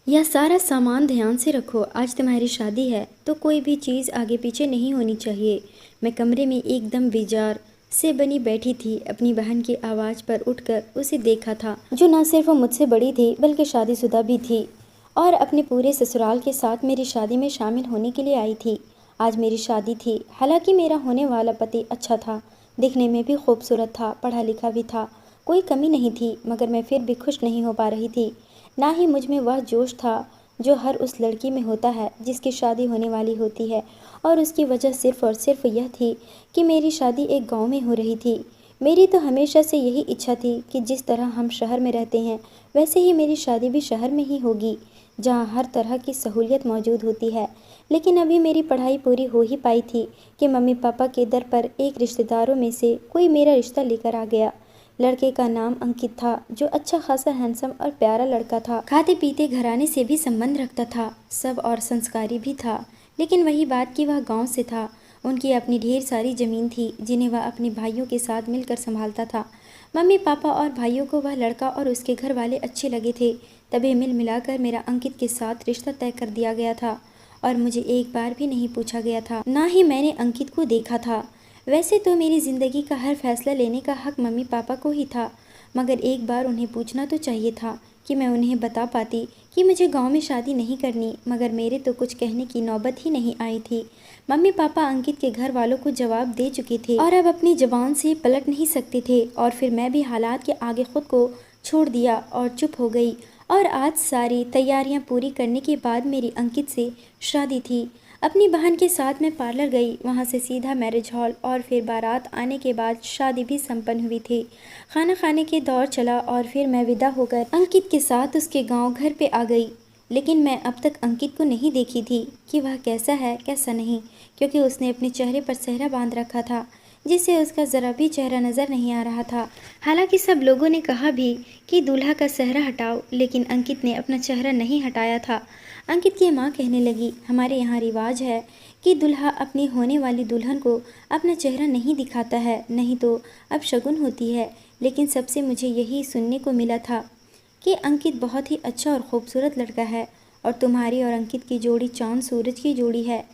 यह सारा सामान ध्यान से रखो, आज तुम्हारी शादी है तो कोई भी चीज़ आगे पीछे नहीं होनी चाहिए। मैं कमरे में एकदम बेजार से बनी बैठी थी। अपनी बहन की आवाज़ पर उठकर उसे देखा था, जो न सिर्फ मुझसे बड़ी थी बल्कि शादीशुदा भी थी और अपने पूरे ससुराल के साथ मेरी शादी में शामिल होने के लिए आई थी। आज मेरी शादी थी। हालांकि मेरा होने वाला पति अच्छा था, दिखने में भी खूबसूरत था, पढ़ा लिखा भी था, कोई कमी नहीं थी, मगर मैं फिर भी खुश नहीं हो पा रही थी। ना ही मुझ में वह जोश था जो हर उस लड़की में होता है जिसकी शादी होने वाली होती है, और उसकी वजह सिर्फ और सिर्फ यह थी कि मेरी शादी एक गांव में हो रही थी। मेरी तो हमेशा से यही इच्छा थी कि जिस तरह हम शहर में रहते हैं वैसे ही मेरी शादी भी शहर में ही होगी, जहां हर तरह की सहूलियत मौजूद होती है। लेकिन अभी मेरी पढ़ाई पूरी हो ही पाई थी कि मम्मी पापा के दर पर एक रिश्तेदारों में से कोई मेरा रिश्ता लेकर आ गया। लड़के का नाम अंकित था, जो अच्छा खासा हैंडसम और प्यारा लड़का था। खाते पीते घराने से भी संबंध रखता था, सब और संस्कारी भी था। लेकिन वही बात कि वह गांव से था। उनकी अपनी ढेर सारी जमीन थी जिन्हें वह अपने भाइयों के साथ मिलकर संभालता था। मम्मी पापा और भाइयों को वह लड़का और उसके घर वाले अच्छे लगे थे, तभी मिल मिलाकर मेरा अंकित के साथ रिश्ता तय कर दिया गया था। और मुझे एक बार भी नहीं पूछा गया था, ना ही मैंने अंकित को देखा था। वैसे तो मेरी ज़िंदगी का हर फैसला लेने का हक मम्मी पापा को ही था, मगर एक बार उन्हें पूछना तो चाहिए था कि मैं उन्हें बता पाती कि मुझे गांव में शादी नहीं करनी। मगर मेरे तो कुछ कहने की नौबत ही नहीं आई थी। मम्मी पापा अंकित के घर वालों को जवाब दे चुके थे और अब अपनी ज़बान से पलट नहीं सकते थे, और फिर मैं भी हालात के आगे खुद को छोड़ दिया और चुप हो गई। और आज सारी तैयारियां पूरी करने के बाद मेरी अंकित से शादी थी। अपनी बहन के साथ मैं पार्लर गई, वहां से सीधा मैरिज हॉल, और फिर बारात आने के बाद शादी भी संपन्न हुई थी। खाना खाने के दौर चला और फिर मैं विदा होकर अंकित के साथ उसके गांव घर पे आ गई। लेकिन मैं अब तक अंकित को नहीं देखी थी कि वह कैसा है कैसा नहीं, क्योंकि उसने अपने चेहरे पर सेहरा बांध रखा था जिससे उसका ज़रा भी चेहरा नज़र नहीं आ रहा था। हालांकि सब लोगों ने कहा भी कि दूल्हा का सेहरा हटाओ, लेकिन अंकित ने अपना चेहरा नहीं हटाया था। अंकित की माँ कहने लगी, हमारे यहाँ रिवाज है कि दूल्हा अपनी होने वाली दुल्हन को अपना चेहरा नहीं दिखाता है, नहीं तो अब शगुन होती है। लेकिन सबसे मुझे यही सुनने को मिला था कि अंकित बहुत ही अच्छा और खूबसूरत लड़का है, और तुम्हारी और अंकित की जोड़ी चांद सूरज की जोड़ी है।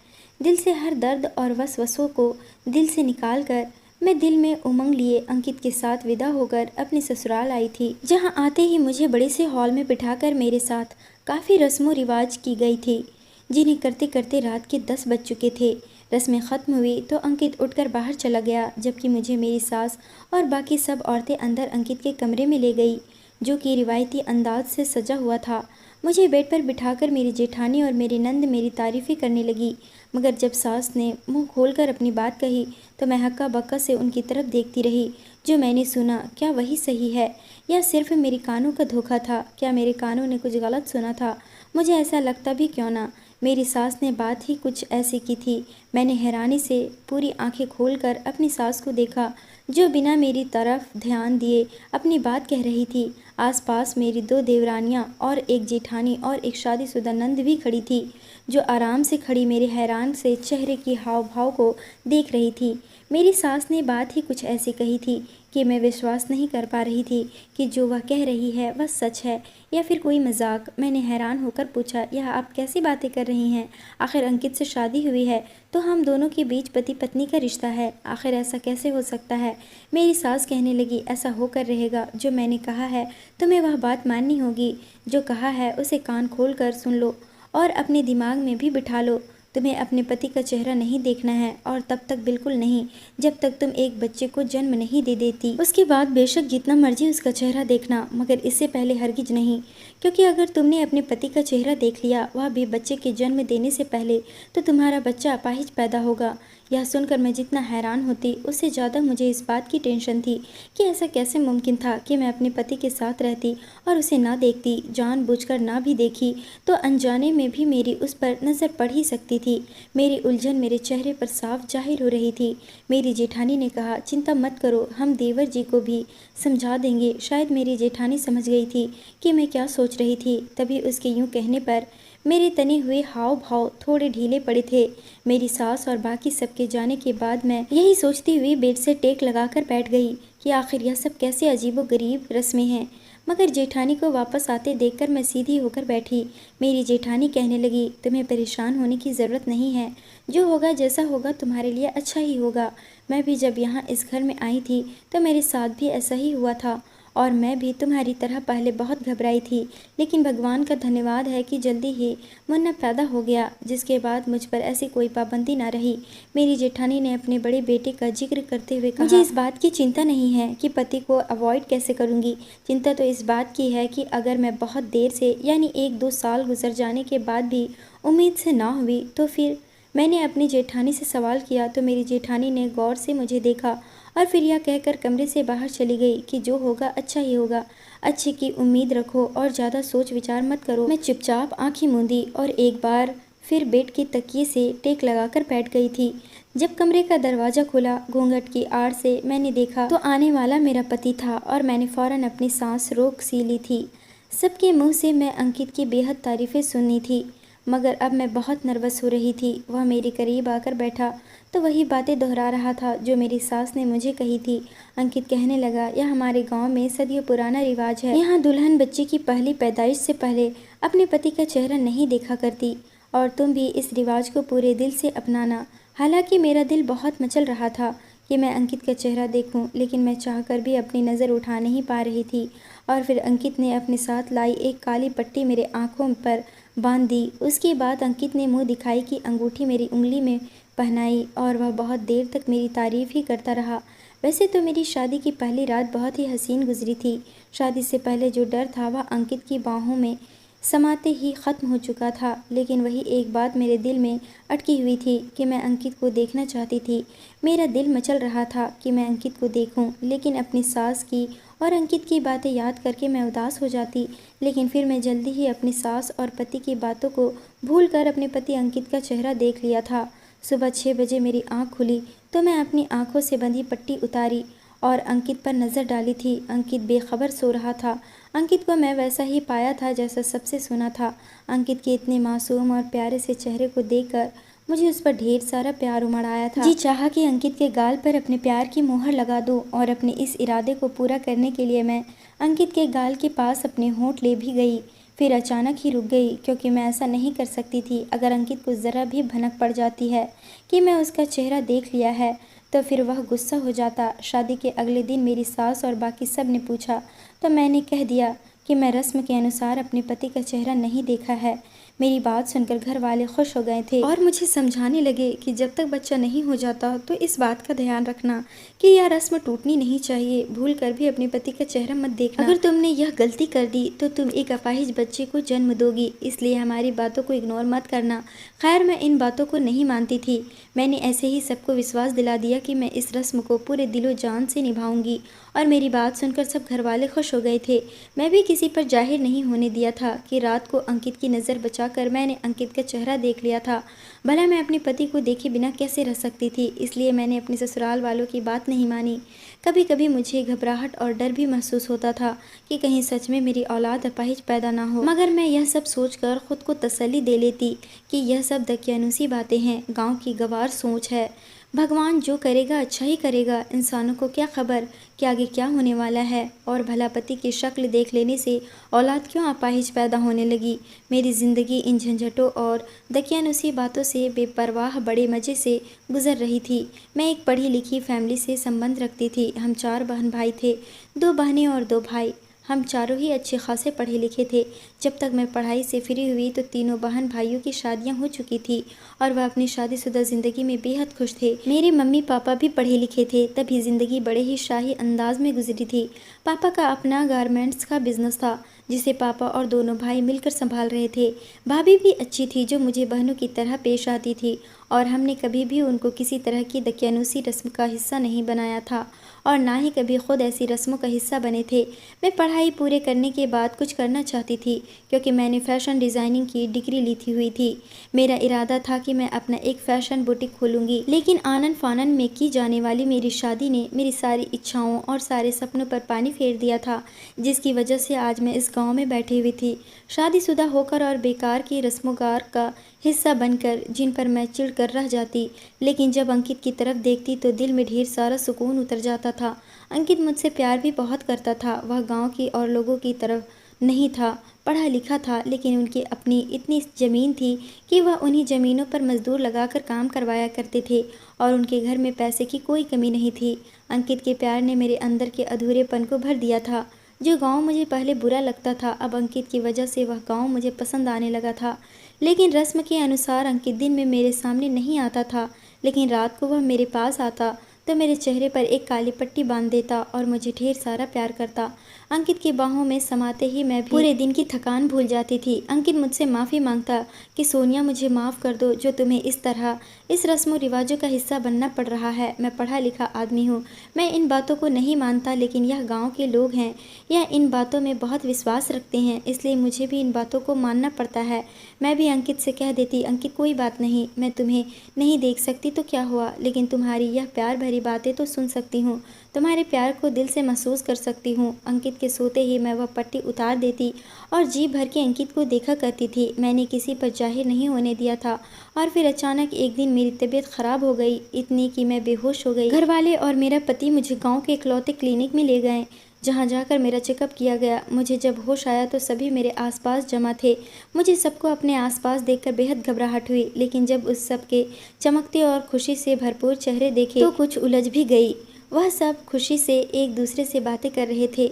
दिल से हर दर्द और वसवसों को दिल से निकाल कर मैं दिल में उमंग लिए अंकित के साथ विदा होकर अपने ससुराल आई थी, जहां आते ही मुझे बड़े से हॉल में बिठाकर मेरे साथ काफ़ी रस्मों रिवाज की गई थी, जिन्हें करते करते रात के 10 बज चुके थे। रस्में ख़त्म हुई तो अंकित उठकर बाहर चला गया, जबकि मुझे मेरी सास और बाकी सब औरतें अंदर अंकित के कमरे में ले गई, जो कि रिवायती अंदाज से सजा हुआ था। मुझे बेड पर बिठाकर मेरी जेठानी और मेरी नंद मेरी तारीफ़ें करने लगी, मगर जब सास ने मुंह खोलकर अपनी बात कही तो मैं हक्का बक्का से उनकी तरफ देखती रही। जो मैंने सुना क्या वही सही है, या सिर्फ मेरे कानों का धोखा था? क्या मेरे कानों ने कुछ गलत सुना था? मुझे ऐसा लगता भी क्यों ना, मेरी सास ने बात ही कुछ ऐसी की थी। मैंने हैरानी से पूरी आंखें खोलकर अपनी सास को देखा, जो बिना मेरी तरफ ध्यान दिए अपनी बात कह रही थी। आसपास मेरी 2 देवरानियां और एक जेठानी और एक शादीशुदा नंद भी खड़ी थी, जो आराम से खड़ी मेरे हैरान से चेहरे की हाव भाव को देख रही थी। मेरी सास ने बात ही कुछ ऐसी कही थी कि मैं विश्वास नहीं कर पा रही थी कि जो वह कह रही है वह सच है या फिर कोई मजाक। मैंने हैरान होकर पूछा, यह आप कैसी बातें कर रही हैं? आखिर अंकित से शादी हुई है तो हम दोनों के बीच पति पत्नी का रिश्ता है, आखिर ऐसा कैसे हो सकता है? मेरी सास कहने लगी, ऐसा होकर रहेगा। जो मैंने कहा है तुम्हें वह बात माननी होगी, जो कहा है उसे कान खोल कर सुन लो और अपने दिमाग में भी बिठा लो। तुम्हें अपने पति का चेहरा नहीं देखना है, और तब तक बिल्कुल नहीं जब तक तुम एक बच्चे को जन्म नहीं दे देती। उसके बाद बेशक जितना मर्जी उसका चेहरा देखना, मगर इससे पहले हरगिज नहीं, क्योंकि अगर तुमने अपने पति का चेहरा देख लिया, वह भी बच्चे के जन्म देने से पहले, तो तुम्हारा बच्चा अपाहिज पैदा होगा। यह सुनकर मैं जितना हैरान होती उससे ज़्यादा मुझे इस बात की टेंशन थी कि ऐसा कैसे मुमकिन था कि मैं अपने पति के साथ रहती और उसे ना देखती, जानबूझकर ना भी देखी तो अनजाने में भी मेरी उस पर नज़र पड़ ही सकती थी। मेरी उलझन मेरे चेहरे पर साफ जाहिर हो रही थी। मेरी जेठानी ने कहा, चिंता मत करो, हम देवर जी को भी समझा देंगे। शायद मेरी जेठानी समझ गई थी कि मैं क्या सोच रही थी, तभी उसके यूं कहने पर मेरे तने हुए हाव भाव थोड़े ढीले पड़े थे। मेरी सास और बाकी सबके जाने के बाद मैं यही सोचती हुई बेड से टेक लगाकर बैठ गई कि आखिर यह सब कैसे अजीबो गरीब रस्में हैं। मगर जेठानी को वापस आते देखकर मैं सीधी होकर बैठी। मेरी जेठानी कहने लगी, तुम्हें परेशान होने की ज़रूरत नहीं है, जो होगा जैसा होगा तुम्हारे लिए अच्छा ही होगा। मैं भी जब यहाँ इस घर में आई थी तो मेरे साथ भी ऐसा ही हुआ था और मैं भी तुम्हारी तरह पहले बहुत घबराई थी, लेकिन भगवान का धन्यवाद है कि जल्दी ही मुन्ना पैदा हो गया, जिसके बाद मुझ पर ऐसी कोई पाबंदी ना रही। मेरी जेठानी ने अपने बड़े बेटे का जिक्र करते हुए कहा, मुझे इस बात की चिंता नहीं है कि पति को अवॉइड कैसे करूँगी। चिंता तो इस बात की है कि अगर मैं बहुत देर से यानी 1-2 साल गुजर जाने के बाद भी उम्मीद से ना हुई तो फिर। मैंने अपनी जेठानी से सवाल किया तो मेरी जेठानी ने गौर से मुझे देखा और फिर यह कहकर कमरे से बाहर चली गई कि जो होगा अच्छा ही होगा, अच्छे की उम्मीद रखो और ज़्यादा सोच विचार मत करो। मैं चुपचाप आंखें मूंदी और एक बार फिर बेड के तकिए से टेक लगाकर बैठ गई थी। जब कमरे का दरवाज़ा खुला, घूंघट की आड़ से मैंने देखा तो आने वाला मेरा पति था और मैंने फ़ौरन अपनी सांस रोक सी ली थी। सबके मुंह से मैं अंकित की बेहद तारीफ़ें सुननी थी, मगर अब मैं बहुत नर्वस हो रही थी। वह मेरे करीब आकर बैठा तो वही बातें दोहरा रहा था जो मेरी सास ने मुझे कही थी। अंकित कहने लगा, यह हमारे गांव में सदियों पुराना रिवाज है। यहाँ दुल्हन बच्चे की पहली पैदाइश से पहले अपने पति का चेहरा नहीं देखा करती और तुम भी इस रिवाज को पूरे दिल से अपनाना। हालांकि मेरा दिल बहुत मचल रहा था कि मैं अंकित का चेहरा देखूं, लेकिन मैं चाहकर भी अपनी नज़र उठा नहीं पा रही थी। और फिर अंकित ने अपने साथ लाई एक काली पट्टी मेरे आँखों पर बांध दी। उसके बाद अंकित ने मुंह दिखाई की अंगूठी मेरी उंगली में पहनाई और वह बहुत देर तक मेरी तारीफ़ ही करता रहा। वैसे तो मेरी शादी की पहली रात बहुत ही हसीन गुजरी थी। शादी से पहले जो डर था वह अंकित की बाहों में समाते ही ख़त्म हो चुका था, लेकिन वही एक बात मेरे दिल में अटकी हुई थी कि मैं अंकित को देखना चाहती थी। मेरा दिल मचल रहा था कि मैं अंकित को देखूं, लेकिन अपनी सास की और अंकित की बातें याद करके मैं उदास हो जाती। लेकिन फिर मैं जल्दी ही अपनी सास और पति की बातों को भूलकर अपने पति अंकित का चेहरा देख लिया था। सुबह 6 बजे मेरी आँख खुली तो मैं अपनी आँखों से बंधी पट्टी उतारी और अंकित पर नज़र डाली थी। अंकित बेखबर सो रहा था। अंकित को मैं वैसा ही पाया था जैसा सबसे सुना था। अंकित के इतने मासूम और प्यारे से चेहरे को देखकर मुझे उस पर ढेर सारा प्यार उमड़ आया था। जी चाहा कि अंकित के गाल पर अपने प्यार की मोहर लगा दूं और अपने इस इरादे को पूरा करने के लिए मैं अंकित के गाल के पास अपने होंठ ले भी गई। फिर अचानक ही रुक गई, क्योंकि मैं ऐसा नहीं कर सकती थी। अगर अंकित को ज़रा भी भनक पड़ जाती है कि मैं उसका चेहरा देख लिया है तो फिर वह गुस्सा हो जाता। शादी के अगले दिन मेरी सास और बाकी सब ने पूछा तो मैंने कह दिया कि मैं रस्म के अनुसार अपने पति का चेहरा नहीं देखा है। मेरी बात सुनकर घर वाले खुश हो गए थे और मुझे समझाने लगे कि जब तक बच्चा नहीं हो जाता तो इस बात का ध्यान रखना कि यह रस्म टूटनी नहीं चाहिए। भूल कर भी अपने पति का चेहरा मत देखना। अगर तुमने यह गलती कर दी तो तुम एक अपाहिज बच्चे को जन्म दोगी, इसलिए हमारी बातों को इग्नोर मत करना। खैर, मैं इन बातों को नहीं मानती थी। मैंने ऐसे ही सबको विश्वास दिला दिया कि मैं इस रस्म को पूरे दिलो जान से निभाऊंगी और मेरी बात सुनकर सब घर वाले खुश हो गए थे। मैं भी किसी पर जाहिर नहीं होने दिया था कि रात को अंकित की नज़र बचाकर मैंने अंकित का चेहरा देख लिया था। भला मैं अपने पति को देखे बिना कैसे रह सकती थी, इसलिए मैंने अपने ससुराल वालों की बात नहीं मानी। कभी कभी मुझे घबराहट और डर भी महसूस होता था कि कहीं सच में मेरी औलाद अपाहिज पैदा ना हो, मगर मैं यह सब सोचकर खुद को तसल्ली दे लेती कि यह सब दकियानुसी बातें हैं, गाँव की गवार सोच है। भगवान जो करेगा अच्छा ही करेगा। इंसानों को क्या खबर कि आगे क्या होने वाला है, और भला पति की शक्ल देख लेने से औलाद क्यों अपाहिज पैदा होने लगी। मेरी ज़िंदगी इन झंझटों और दकियानुसी बातों से बेपरवाह बड़े मज़े से गुजर रही थी। मैं एक पढ़ी लिखी फैमिली से संबंध रखती थी। हम 4 बहन भाई थे, 2 बहनें और 2 भाई। हम चारों ही अच्छे खासे पढ़े लिखे थे। जब तक मैं पढ़ाई से फ्री हुई तो तीनों बहन भाइयों की शादियां हो चुकी थी और वह अपनी शादीशुदा ज़िंदगी में बेहद खुश थे। मेरे मम्मी पापा भी पढ़े लिखे थे, तभी ज़िंदगी बड़े ही शाही अंदाज में गुजरी थी। पापा का अपना गारमेंट्स का बिजनेस था जिसे पापा और दोनों भाई मिलकर संभाल रहे थे। भाभी भी अच्छी थी जो मुझे बहनों की तरह पेश आती थी और हमने कभी भी उनको किसी तरह की दकियानुसी रस्म का हिस्सा नहीं बनाया था और ना ही कभी खुद ऐसी रस्मों का हिस्सा बने थे। मैं पढ़ाई पूरे करने के बाद कुछ करना चाहती थी, क्योंकि मैंने फ़ैशन डिज़ाइनिंग की डिग्री ली हुई थी। मेरा इरादा था कि मैं अपना एक फ़ैशन बुटीक खोलूँगी, लेकिन आनन फानन में की जाने वाली मेरी शादी ने मेरी सारी इच्छाओं और सारे सपनों पर पानी फेर दिया था, जिसकी वजह से आज मैं इस गाँव में बैठी हुई थी, शादीशुदा होकर और बेकार की रस्मोगार का हिस्सा बनकर, जिन पर मैं चिढ़ कर रह जाती। लेकिन जब अंकित की तरफ देखती तो दिल में ढेर सारा सुकून उतर जाता था। अंकित मुझसे प्यार भी बहुत करता था। वह गांव की और लोगों की तरफ नहीं था, पढ़ा लिखा था, लेकिन उनकी अपनी इतनी ज़मीन थी कि वह उन्हीं ज़मीनों पर मजदूर लगाकर काम करवाया करते थे और उनके घर में पैसे की कोई कमी नहीं थी। अंकित के प्यार ने मेरे अंदर के अधूरेपन को भर दिया था। जो गांव मुझे पहले बुरा लगता था, अब अंकित की वजह से वह गांव मुझे पसंद आने लगा था। लेकिन रस्म के अनुसार अंकित दिन में मेरे सामने नहीं आता था, लेकिन रात को वह मेरे पास आता तो मेरे चेहरे पर एक काली पट्टी बांध देता और मुझे ढेर सारा प्यार करता। अंकित की बाहों में समाते ही मैं भी पूरे दिन की थकान भूल जाती थी। अंकित मुझसे माफ़ी मांगता कि सोनिया, मुझे माफ़ कर दो जो तुम्हें इस तरह इस रस्म रिवाजों का हिस्सा बनना पड़ रहा है। मैं पढ़ा लिखा आदमी हूँ, मैं इन बातों को नहीं मानता, लेकिन यह गाँव के लोग हैं, यह इन बातों में बहुत विश्वास रखते हैं, इसलिए मुझे भी इन बातों को मानना पड़ता है। मैं भी अंकित से कह देती, अंकित कोई बात नहीं, मैं तुम्हें नहीं देख सकती तो क्या हुआ, लेकिन तुम्हारी यह प्यार भरी बातें तो सुन सकती हूँ, तुम्हारे प्यार को दिल से महसूस कर सकती हूँ। अंकित के सोते ही मैं वह पट्टी उतार देती और जी भर के अंकित को देखा करती थी। मैंने किसी पर जाहिर नहीं होने दिया था। और फिर अचानक एक दिन मेरी तबीयत खराब हो गई, इतनी कि मैं बेहोश हो गई। घर वाले और मेरा पति मुझे गाँव के इकलौते क्लिनिक में ले गए, जहाँ जाकर मेरा चेकअप किया गया। मुझे जब होश आया तो सभी मेरे आसपास जमा थे। मुझे सबको अपने आसपास देखकर बेहद घबराहट हुई, लेकिन जब उस सब के चमकते और खुशी से भरपूर चेहरे देखे तो कुछ उलझ भी गई। वह सब खुशी से एक दूसरे से बातें कर रहे थे,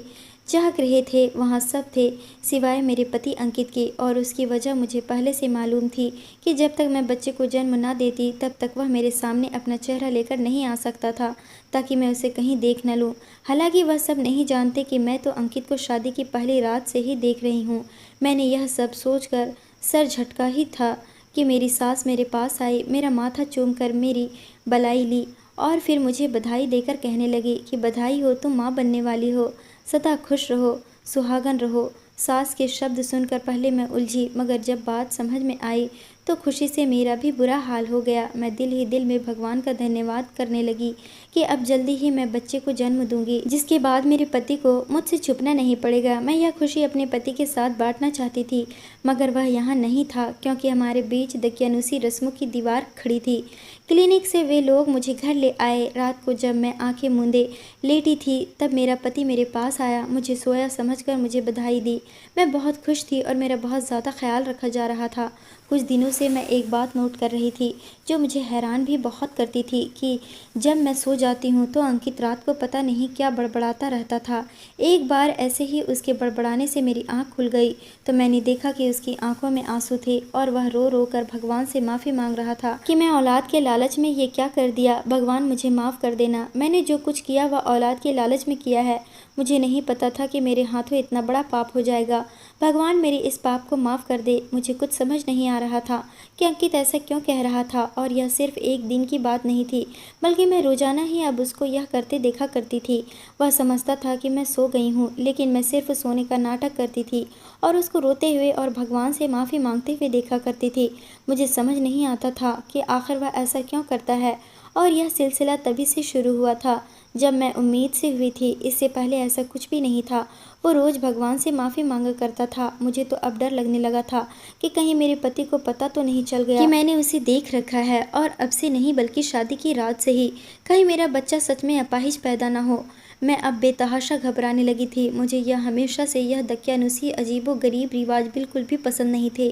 चाहक रहे थे। वहाँ सब थे सिवाय मेरे पति अंकित के, और उसकी वजह मुझे पहले से मालूम थी कि जब तक मैं बच्चे को जन्म ना देती तब तक वह मेरे सामने अपना चेहरा लेकर नहीं आ सकता था, ताकि मैं उसे कहीं देख न लूँ। हालांकि वह सब नहीं जानते कि मैं तो अंकित को शादी की पहली रात से ही देख रही हूँ। मैंने यह सब सोचकर सर झटका ही था कि मेरी सास मेरे पास आई, मेरा माथा चूमकर मेरी बलाई ली और फिर मुझे बधाई देकर कहने लगी कि बधाई हो, तुम माँ बनने वाली हो, सदा खुश रहो, सुहागन रहो। सास के शब्द सुनकर पहले मैं उलझी, मगर जब बात समझ में आई तो खुशी से मेरा भी बुरा हाल हो गया। मैं दिल ही दिल में भगवान का धन्यवाद करने लगी कि अब जल्दी ही मैं बच्चे को जन्म दूंगी, जिसके बाद मेरे पति को मुझसे छुपना नहीं पड़ेगा। मैं यह खुशी अपने पति के साथ बांटना चाहती थी, मगर वह यहाँ नहीं था, क्योंकि हमारे बीच दकियानुसी रस्मों की दीवार खड़ी थी। क्लिनिक से वे लोग मुझे घर ले आए। रात को जब मैं आंखें मूंदे लेटी थी तब मेरा पति मेरे पास आया, मुझे सोया समझकर मुझे बधाई दी। मैं बहुत खुश थी और मेरा बहुत ज़्यादा ख्याल रखा जा रहा था। कुछ दिनों से मैं एक बात नोट कर रही थी जो मुझे हैरान भी बहुत करती थी कि जब मैं सो जाती हूँ तो अंकित रात को पता नहीं क्या बड़बड़ाता रहता था। एक बार ऐसे ही उसके बड़बड़ाने से मेरी आंख खुल गई तो मैंने देखा कि उसकी आंखों में आंसू थे और वह रो रो कर भगवान से माफ़ी मांग रहा था कि मैं औलाद के लालच में ये क्या कर दिया, भगवान मुझे माफ़ कर देना। मैंने जो कुछ किया वह औलाद के लालच में किया है। मुझे नहीं पता था कि मेरे हाथों इतना बड़ा पाप हो जाएगा। भगवान मेरे इस पाप को माफ़ कर दे। मुझे कुछ समझ नहीं आ रहा था कि अंकित ऐसा क्यों कह रहा था, और यह सिर्फ एक दिन की बात नहीं थी, बल्कि मैं रोजाना ही अब उसको यह करते देखा करती थी। वह समझता था कि मैं सो गई हूँ, लेकिन मैं सिर्फ सोने का नाटक करती थी और उसको रोते हुए और भगवान से माफ़ी मांगते हुए देखा करती थी। मुझे समझ नहीं आता था कि आखिर वह ऐसा क्यों करता है, और यह सिलसिला तभी से शुरू हुआ था जब मैं उम्मीद से हुई थी। इससे पहले ऐसा कुछ भी नहीं था। वो रोज़ भगवान से माफ़ी मांगा करता था। मुझे तो अब डर लगने लगा था कि कहीं मेरे पति को पता तो नहीं चल गया कि मैंने उसे देख रखा है, और अब से नहीं बल्कि शादी की रात से ही। कहीं मेरा बच्चा सच में अपाहिज पैदा ना हो। मैं अब बेतहाशा घबराने लगी थी। मुझे यह हमेशा से यह दकियानुसी अजीबो गरीब रिवाज बिल्कुल भी पसंद नहीं थे,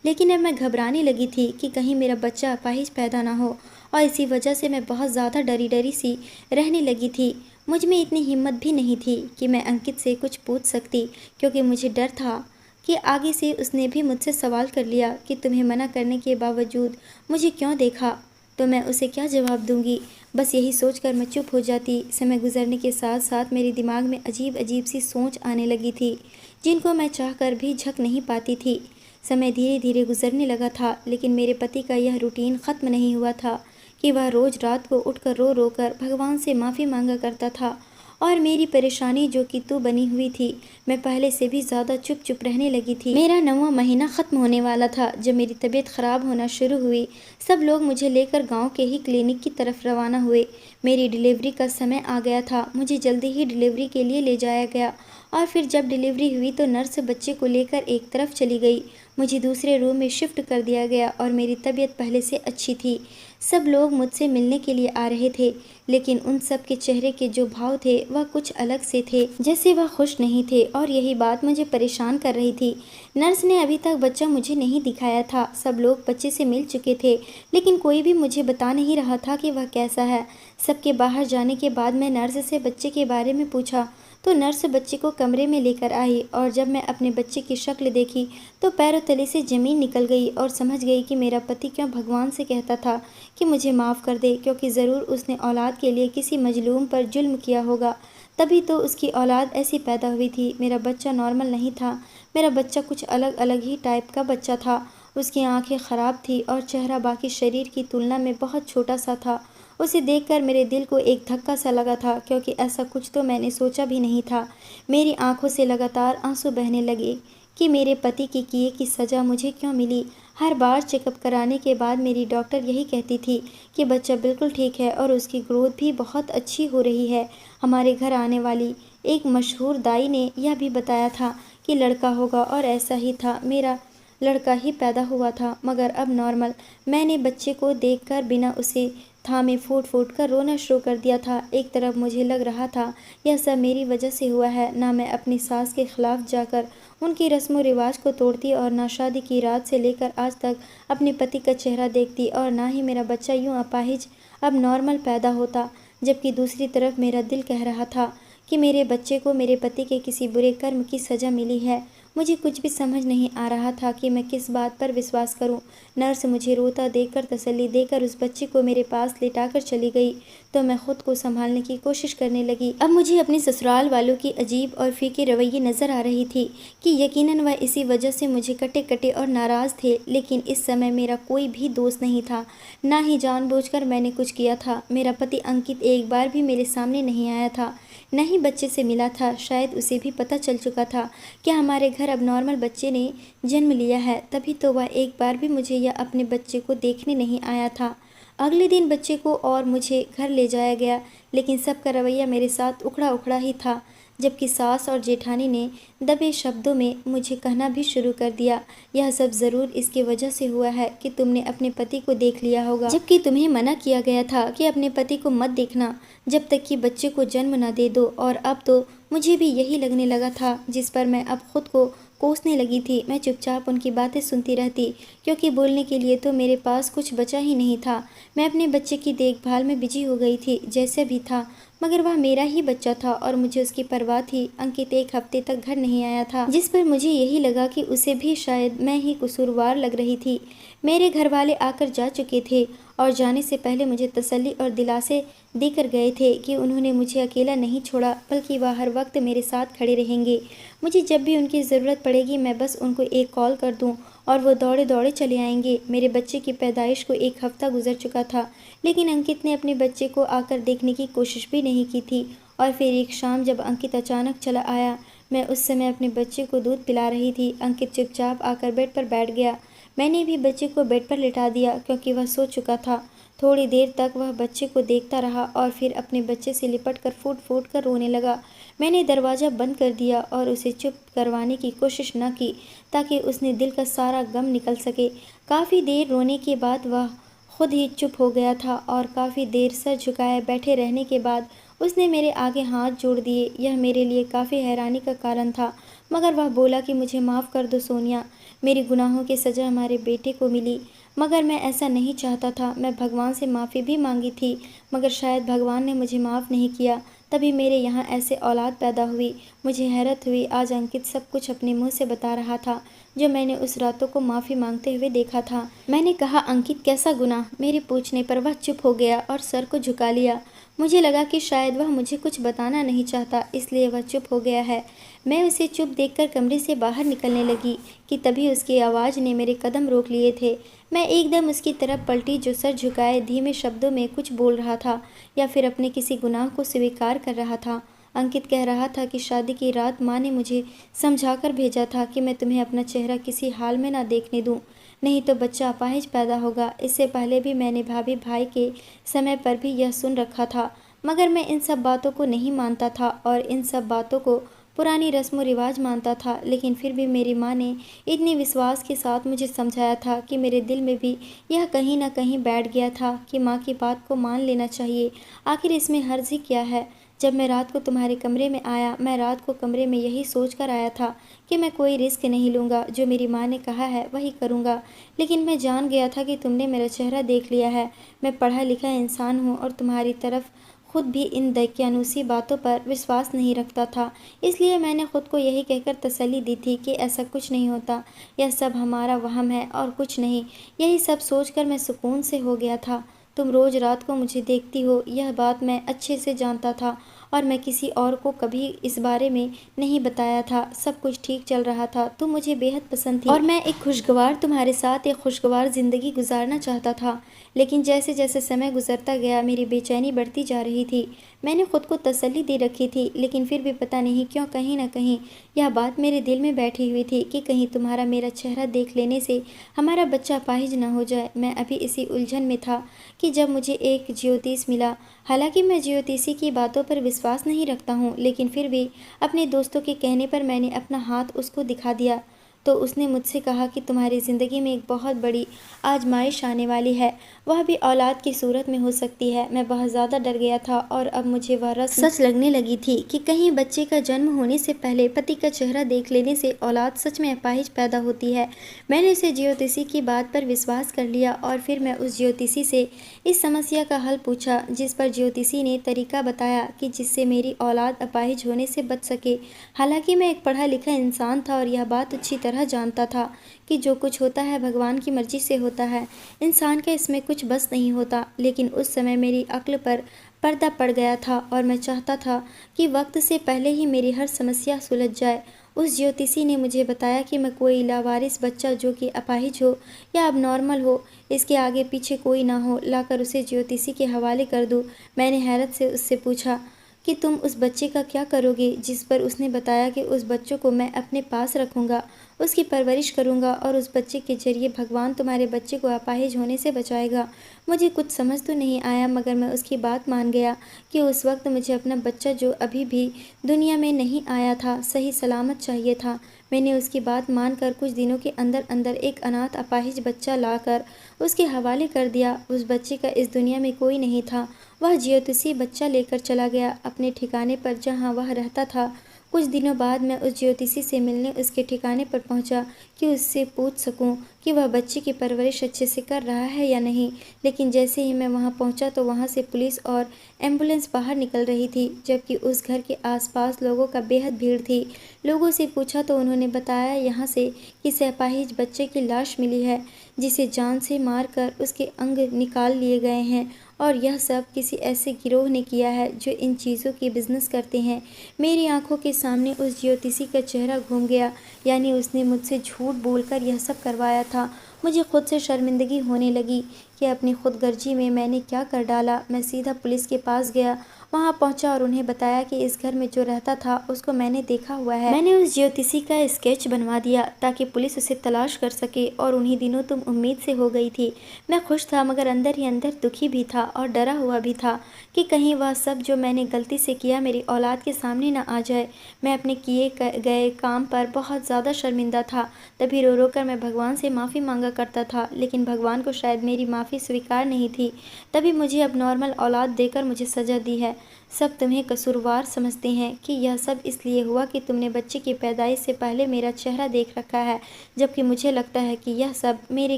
लेकिन अब मैं घबराने लगी थी कि कहीं मेरा बच्चा अपाहिज पैदा ना हो, और इसी वजह से मैं बहुत ज़्यादा डरी डरी सी रहने लगी थी। मुझ में इतनी हिम्मत भी नहीं थी कि मैं अंकित से कुछ पूछ सकती, क्योंकि मुझे डर था कि आगे से उसने भी मुझसे सवाल कर लिया कि तुम्हें मना करने के बावजूद मुझे क्यों देखा, तो मैं उसे क्या जवाब दूंगी। बस यही सोचकर मैं चुप हो जाती। समय गुजरने के साथ साथ मेरे दिमाग में अजीब अजीब सी सोच आने लगी थी, जिनको मैं चाहकर भी झक नहीं पाती थी। समय धीरे धीरे गुजरने लगा था, लेकिन मेरे पति का यह रूटीन ख़त्म नहीं हुआ था कि वह रोज़ रात को उठकर रो रो कर भगवान से माफ़ी मांगा करता था। और मेरी परेशानी जो कि तू बनी हुई थी, मैं पहले से भी ज़्यादा चुप चुप रहने लगी थी। मेरा 9वां महीना ख़त्म होने वाला था जब मेरी तबीयत ख़राब होना शुरू हुई। सब लोग मुझे लेकर गांव के ही क्लिनिक की तरफ रवाना हुए। मेरी डिलीवरी का समय आ गया था। मुझे जल्दी ही डिलीवरी के लिए ले जाया गया, और फिर जब डिलीवरी हुई तो नर्स बच्चे को लेकर एक तरफ चली गई। मुझे दूसरे रूम में शिफ्ट कर दिया गया और मेरी तबीयत पहले से अच्छी थी। सब लोग मुझसे मिलने के लिए आ रहे थे, लेकिन उन सब के चेहरे के जो भाव थे वह कुछ अलग से थे, जैसे वह खुश नहीं थे, और यही बात मुझे परेशान कर रही थी। नर्स ने अभी तक बच्चा मुझे नहीं दिखाया था। सब लोग बच्चे से मिल चुके थे, लेकिन कोई भी मुझे बता नहीं रहा था कि वह कैसा है। सबके बाहर जाने के बाद मैं नर्स से बच्चे के बारे में पूछा तो नर्स बच्चे को कमरे में लेकर आई, और जब मैं अपने बच्चे की शक्ल देखी तो पैरों तले से ज़मीन निकल गई और समझ गई कि मेरा पति क्यों भगवान से कहता था कि मुझे माफ़ कर दे, क्योंकि ज़रूर उसने औलाद के लिए किसी मजलूम पर जुल्म किया होगा, तभी तो उसकी औलाद ऐसी पैदा हुई थी। मेरा बच्चा नॉर्मल नहीं था, मेरा बच्चा कुछ अलग अलग ही टाइप का बच्चा था। उसकी आंखें ख़राब थी और चेहरा बाकी शरीर की तुलना में बहुत छोटा सा था। उसे देखकर मेरे दिल को एक धक्का सा लगा था, क्योंकि ऐसा कुछ तो मैंने सोचा भी नहीं था। मेरी आंखों से लगातार आंसू बहने लगे कि मेरे पति के किए की सज़ा मुझे क्यों मिली। हर बार चेकअप कराने के बाद मेरी डॉक्टर यही कहती थी कि बच्चा बिल्कुल ठीक है और उसकी ग्रोथ भी बहुत अच्छी हो रही है। हमारे घर आने वाली एक मशहूर दाई ने यह भी बताया था कि लड़का होगा, और ऐसा ही था। मेरा लड़का ही पैदा हुआ था, मगर अब नॉर्मल। मैंने बच्चे को देखकर बिना उसे थामे फूट फूट कर रोना शुरू कर दिया था। एक तरफ मुझे लग रहा था यह सब मेरी वजह से हुआ है। ना मैं अपनी सास के खिलाफ जाकर उनकी रस्म व रिवाज को तोड़ती, और ना शादी की रात से लेकर आज तक अपने पति का चेहरा देखती, और ना ही मेरा बच्चा यूं अपाहिज अब नॉर्मल पैदा होता। जबकि दूसरी तरफ मेरा दिल कह रहा था कि मेरे बच्चे को मेरे पति के किसी बुरे कर्म की सज़ा मिली है। मुझे कुछ भी समझ नहीं आ रहा था कि मैं किस बात पर विश्वास करूं। नर्स मुझे रोता देखकर तसल्ली देकर उस बच्चे को मेरे पास लेटाकर चली गई, तो मैं खुद को संभालने की कोशिश करने लगी। अब मुझे अपने ससुराल वालों की अजीब और फीके रवैये नज़र आ रही थी कि यकीनन वह इसी वजह से मुझे कटे कटे और नाराज़ थे, लेकिन इस समय मेरा कोई भी दोष नहीं था, ना ही जानबूझकर मैंने कुछ किया था। मेरा पति अंकित एक बार भी मेरे सामने नहीं आया था, न ही बच्चे से मिला था। शायद उसे भी पता चल चुका था कि हमारे घर अब नॉर्मल बच्चे ने जन्म लिया है, तभी तो वह एक बार भी मुझे या अपने बच्चे को देखने नहीं आया था। अगले दिन बच्चे को और मुझे घर ले जाया गया, लेकिन सबका रवैया मेरे साथ उखड़ा उखड़ा ही था। जबकि सास और जेठानी ने दबे शब्दों में मुझे कहना भी शुरू कर दिया, यह सब ज़रूर इसकी वजह से हुआ है कि तुमने अपने पति को देख लिया होगा, जबकि तुम्हें मना किया गया था कि अपने पति को मत देखना जब तक कि बच्चे को जन्म न दे दो। और अब तो मुझे भी यही लगने लगा था, जिस पर मैं अब खुद को कोसने लगी थी। मैं चुपचाप उनकी बातें सुनती रहती, क्योंकि बोलने के लिए तो मेरे पास कुछ बचा ही नहीं था। मैं अपने बच्चे की देखभाल में बिजी हो गई थी, जैसे भी था, मगर वह मेरा ही बच्चा था और मुझे उसकी परवाह थी। अंकित एक हफ्ते तक घर नहीं आया था, जिस पर मुझे यही लगा कि उसे भी शायद मैं ही कसूरवार लग रही थी। मेरे घर वाले आकर जा चुके थे और जाने से पहले मुझे तसल्ली और दिलासे देकर गए थे कि उन्होंने मुझे अकेला नहीं छोड़ा, बल्कि वह हर वक्त मेरे साथ खड़े रहेंगे। मुझे जब भी उनकी ज़रूरत पड़ेगी मैं बस उनको एक कॉल कर दूं और वो दौड़े दौड़े चले आएंगे। मेरे बच्चे की पैदाइश को एक हफ्ता गुजर चुका था, लेकिन अंकित ने अपने बच्चे को आकर देखने की कोशिश भी नहीं की थी। और फिर एक शाम जब अंकित अचानक चला आया, मैं उस समय अपने बच्चे को दूध पिला रही थी। अंकित चुपचाप आकर बेड पर बैठ गया। मैंने भी बच्चे को बेड पर लिटा दिया, क्योंकि वह सो चुका था। थोड़ी देर तक वह बच्चे को देखता रहा और फिर अपने बच्चे से लिपट कर फूट फूट कर रोने लगा। मैंने दरवाज़ा बंद कर दिया और उसे चुप करवाने की कोशिश न की, ताकि उसने दिल का सारा गम निकल सके। काफ़ी देर रोने के बाद वह खुद ही चुप हो गया था, और काफ़ी देर सर झुकाए बैठे रहने के बाद उसने मेरे आगे हाथ जोड़ दिए। यह मेरे लिए काफ़ी हैरानी का कारण था, मगर वह बोला कि मुझे माफ़ कर दो सोनिया, मेरे गुनाहों की सज़ा हमारे बेटे को मिली, मगर मैं ऐसा नहीं चाहता था। मैं भगवान से माफ़ी भी मांगी थी, मगर शायद भगवान ने मुझे माफ़ नहीं किया, तभी मेरे यहाँ ऐसे औलाद पैदा हुई। मुझे हैरत हुई, आज अंकित सब कुछ अपने मुँह से बता रहा था जो मैंने उस रातों को माफ़ी मांगते हुए देखा था। मैंने कहा, अंकित कैसा गुनाह? मेरे पूछने पर वह चुप हो गया और सर को झुका लिया। मुझे लगा कि शायद वह मुझे कुछ बताना नहीं चाहता, इसलिए वह चुप हो गया है। मैं उसे चुप देखकर कमरे से बाहर निकलने लगी कि तभी उसकी आवाज़ ने मेरे कदम रोक लिए थे। मैं एकदम उसकी तरफ पलटी, जो सर झुकाए धीमे शब्दों में कुछ बोल रहा था या फिर अपने किसी गुनाह को स्वीकार कर रहा था। अंकित कह रहा था कि शादी की रात माँ ने मुझे समझाकर भेजा था कि मैं तुम्हें अपना चेहरा किसी हाल में ना देखने दूँ, नहीं तो बच्चा अपाहिज पैदा होगा। इससे पहले भी मैंने भाभी भाई के समय पर भी यह सुन रखा था, मगर मैं इन सब बातों को नहीं मानता था और इन सब बातों को पुरानी रस्म व रिवाज मानता था, लेकिन फिर भी मेरी माँ ने इतने विश्वास के साथ मुझे समझाया था कि मेरे दिल में भी यह कहीं ना कहीं बैठ गया था कि माँ की बात को मान लेना चाहिए। आखिर इसमें हर्ज ही क्या है। जब मैं रात को तुम्हारे कमरे में आया, मैं रात को कमरे में यही सोच कर आया था कि मैं कोई रिस्क नहीं लूँगा, जो मेरी माँ ने कहा है वही करूँगा। लेकिन मैं जान गया था कि तुमने मेरा चेहरा देख लिया है। मैं पढ़ा लिखा इंसान हूँ और तुम्हारी तरफ खुद भी इन दकियानूसी बातों पर विश्वास नहीं रखता था। इसलिए मैंने खुद को यही कहकर तसल्ली दी थी कि ऐसा कुछ नहीं होता, यह सब हमारा वहम है और कुछ नहीं। यही सब सोचकर मैं सुकून से हो गया था। तुम रोज़ रात को मुझे देखती हो, यह बात मैं अच्छे से जानता था और मैं किसी और को कभी इस बारे में नहीं बताया था। सब कुछ ठीक चल रहा था। तुम मुझे बेहद पसंद थी और मैं एक खुशगवार तुम्हारे साथ एक खुशगवार ज़िंदगी गुजारना चाहता था। लेकिन जैसे जैसे समय गुजरता गया, मेरी बेचैनी बढ़ती जा रही थी। मैंने खुद को तसल्ली दे रखी थी, लेकिन फिर भी पता नहीं क्यों कहीं ना कहीं यह बात मेरे दिल में बैठी हुई थी कि कहीं तुम्हारा मेरा चेहरा देख लेने से हमारा बच्चा अपाहिज न हो जाए। मैं अभी इसी उलझन में था कि जब मुझे एक ज्योतिष मिला। हालांकि मैं ज्योतिषी की बातों पर विश्वास नहीं रखता हूँ, लेकिन फिर भी अपने दोस्तों के कहने पर मैंने अपना हाथ उसको दिखा दिया। तो उसने मुझसे कहा कि तुम्हारी ज़िंदगी में एक बहुत बड़ी आजमाइश आने वाली है, वह भी औलाद की सूरत में हो सकती है। मैं बहुत ज़्यादा डर गया था और अब मुझे वह रस्म सच लगने लगी थी कि कहीं बच्चे का जन्म होने से पहले पति का चेहरा देख लेने से औलाद सच में अपाहिज पैदा होती है। मैंने उसे ज्योतिषी की बात पर विश्वास कर लिया और फिर मैं उस ज्योतिषी से इस समस्या का हल पूछा, जिस पर ज्योतिषी ने तरीका बताया कि जिससे मेरी औलाद अपाहिज होने से बच सके। हालांकि मैं एक पढ़ा लिखा इंसान था और यह बात अच्छी तरह जानता था कि जो कुछ होता है भगवान की मर्जी से होता है, इंसान का इसमें कुछ बस नहीं होता। लेकिन उस समय मेरी अक्ल पर पर्दा पड़ गया था और मैं चाहता था कि वक्त से पहले ही मेरी हर समस्या सुलझ जाए। उस ज्योतिषी ने मुझे बताया कि मैं कोई लावारिस बच्चा जो कि अपाहिज हो या अब नॉर्मल हो, इसके आगे पीछे कोई ना हो, लाकर उसे ज्योतिषी के हवाले कर दूँ। मैंने हैरत से उससे पूछा कि तुम उस बच्चे का क्या करोगे, जिस पर उसने बताया कि उस बच्चों को मैं अपने पास रखूँगा, उसकी परवरिश करूँगा और उस बच्चे के जरिए भगवान तुम्हारे बच्चे को अपाहिज होने से बचाएगा। मुझे कुछ समझ तो नहीं आया, मगर मैं उसकी बात मान गया कि उस वक्त मुझे अपना बच्चा जो अभी भी दुनिया में नहीं आया था सही सलामत चाहिए था। मैंने उसकी बात मानकर कुछ दिनों के अंदर अंदर एक अनाथ अपाहिज बच्चा लाकर उसके हवाले कर दिया। उस बच्चे का इस दुनिया में कोई नहीं था। वह ज्योतिषी बच्चा लेकर चला गया अपने ठिकाने पर जहाँ वह रहता था। कुछ दिनों बाद मैं उस ज्योतिषी से मिलने उसके ठिकाने पर पहुंचा कि उससे पूछ सकूं कि वह बच्चे की परवरिश अच्छे से कर रहा है या नहीं। लेकिन जैसे ही मैं वहां पहुंचा तो वहां से पुलिस और एम्बुलेंस बाहर निकल रही थी, जबकि उस घर के आसपास लोगों का बेहद भीड़ थी। लोगों से पूछा तो उन्होंने बताया यहाँ से किसी अपाहिज बच्चे की लाश मिली है, जिसे जान से मारकर उसके अंग निकाल लिए गए हैं और यह सब किसी ऐसे गिरोह ने किया है जो इन चीज़ों की बिजनेस करते हैं। मेरी आंखों के सामने उस ज्योतिषी का चेहरा घूम गया, यानी उसने मुझसे झूठ बोलकर यह सब करवाया था। मुझे खुद से शर्मिंदगी होने लगी कि अपनी खुदगर्जी में मैंने क्या कर डाला। मैं सीधा पुलिस के पास गया, वहां पहुंचा और उन्हें बताया कि इस घर में जो रहता था उसको मैंने देखा हुआ है। मैंने उस ज्योतिषी का स्केच बनवा दिया ताकि पुलिस उसे तलाश कर सके और उन्हीं दिनों तुम उम्मीद से हो गई थी। मैं खुश था, मगर अंदर ही अंदर दुखी भी था और डरा हुआ भी था कि कहीं वह सब जो मैंने गलती से किया मेरी औलाद के सामने न आ जाए। मैं अपने किए गए काम पर बहुत ज़्यादा शर्मिंदा था। तभी रो रो कर मैं भगवान से माफ़ी मांगा करता था, लेकिन भगवान को शायद मेरी माफ़ी स्वीकार नहीं थी। तभी मुझे अब नॉर्मल औलाद देकर मुझे सज़ा दी है। सब तुम्हें कसूरवार समझते हैं कि यह सब इसलिए हुआ कि तुमने बच्चे की पैदाइश से पहले मेरा चेहरा देख रखा है, जबकि मुझे लगता है कि यह सब मेरे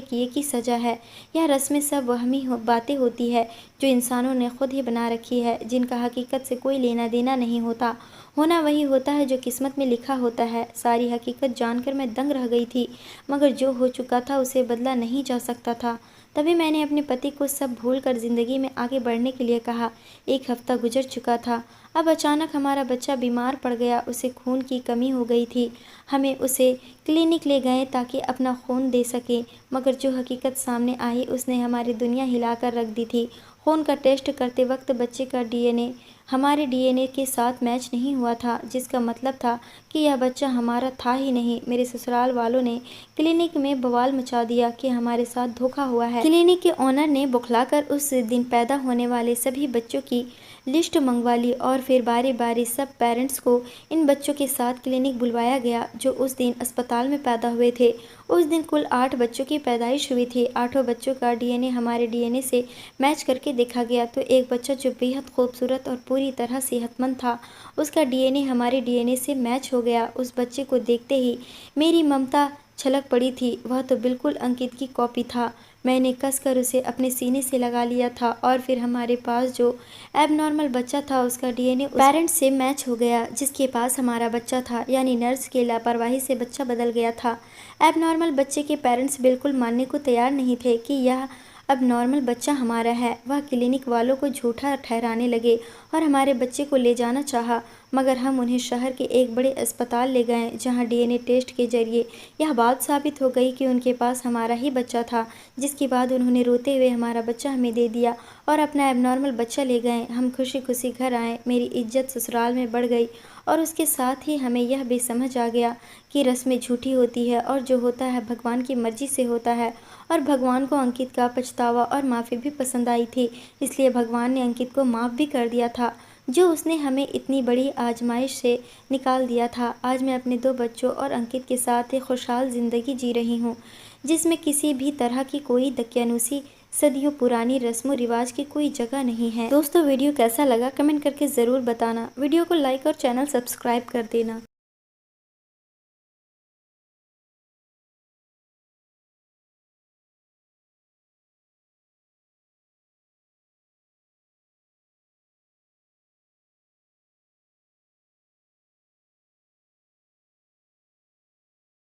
किए की सज़ा है। यह रस्में सब वहमी बातें होती है जो इंसानों ने खुद ही बना रखी है, जिनका हकीकत से कोई लेना देना नहीं होता। होना वही होता है जो किस्मत में लिखा होता है। सारी हकीकत जानकर मैं दंग रह गई थी, मगर जो हो चुका था उसे बदला नहीं जा सकता था। तभी मैंने अपने पति को सब भूलकर ज़िंदगी में आगे बढ़ने के लिए कहा। एक हफ्ता गुजर चुका था। अब अचानक हमारा बच्चा बीमार पड़ गया। उसे खून की कमी हो गई थी। हमें उसे क्लिनिक ले गए ताकि अपना खून दे सके, मगर जो हकीकत सामने आई उसने हमारी दुनिया हिलाकर रख दी थी। खून का टेस्ट करते वक्त बच्चे का डीएनए हमारे डीएनए के साथ मैच नहीं हुआ था, जिसका मतलब था कि यह बच्चा हमारा था ही नहीं। मेरे ससुराल वालों ने क्लिनिक में बवाल मचा दिया कि हमारे साथ धोखा हुआ है। क्लिनिक के ओनर ने बौखलाकर उस दिन पैदा होने वाले सभी बच्चों की लिस्ट मंगवा ली और फिर बारी बारी सब पेरेंट्स को इन बच्चों के साथ क्लिनिक बुलवाया गया जो उस दिन अस्पताल में पैदा हुए थे। उस दिन कुल 8 बच्चों की पैदाइश हुई थी। 8 बच्चों का डीएनए हमारे डीएनए से मैच करके देखा गया तो एक बच्चा जो बेहद खूबसूरत और पूरी तरह सेहतमंद था, उसका डीएनए हमारे डीएनए से मैच हो गया। उस बच्चे को देखते ही मेरी ममता छलक पड़ी थी। वह तो बिल्कुल अंकित की कॉपी था। मैंने कसकर उसे अपने सीने से लगा लिया था और फिर हमारे पास जो एबनॉर्मल बच्चा था उसका डीएनए उस पेरेंट्स से मैच हो गया जिसके पास हमारा बच्चा था, यानी नर्स के लापरवाही से बच्चा बदल गया था। एबनॉर्मल बच्चे के पेरेंट्स बिल्कुल मानने को तैयार नहीं थे कि यह अब नॉर्मल बच्चा हमारा है। वह क्लिनिक वालों को झूठा ठहराने लगे और हमारे बच्चे को ले जाना चाहा, मगर हम उन्हें शहर के एक बड़े अस्पताल ले गए जहां डीएनए टेस्ट के जरिए यह बात साबित हो गई कि उनके पास हमारा ही बच्चा था। जिसके बाद उन्होंने रोते हुए हमारा बच्चा हमें दे दिया और अपना एबनॉर्मल बच्चा ले गए। हम खुशी खुशी घर आए। मेरी इज्जत ससुराल में बढ़ गई और उसके साथ ही हमें यह भी समझ आ गया कि रस्में झूठी होती है और जो होता है भगवान की मर्जी से होता है। और भगवान को अंकित का पछतावा और माफ़ी भी पसंद आई थी, इसलिए भगवान ने अंकित को माफ़ भी कर दिया था जो उसने हमें इतनी बड़ी आजमाइश से निकाल दिया था। आज मैं अपने 2 बच्चों और अंकित के साथ एक खुशहाल ज़िंदगी जी रही हूँ जिसमें किसी भी तरह की कोई दकियानूसी, सदियों पुरानी रस्मों रिवाज की कोई जगह नहीं है। दोस्तों वीडियो कैसा लगा कमेंट करके ज़रूर बताना। वीडियो को लाइक और चैनल सब्सक्राइब कर देना।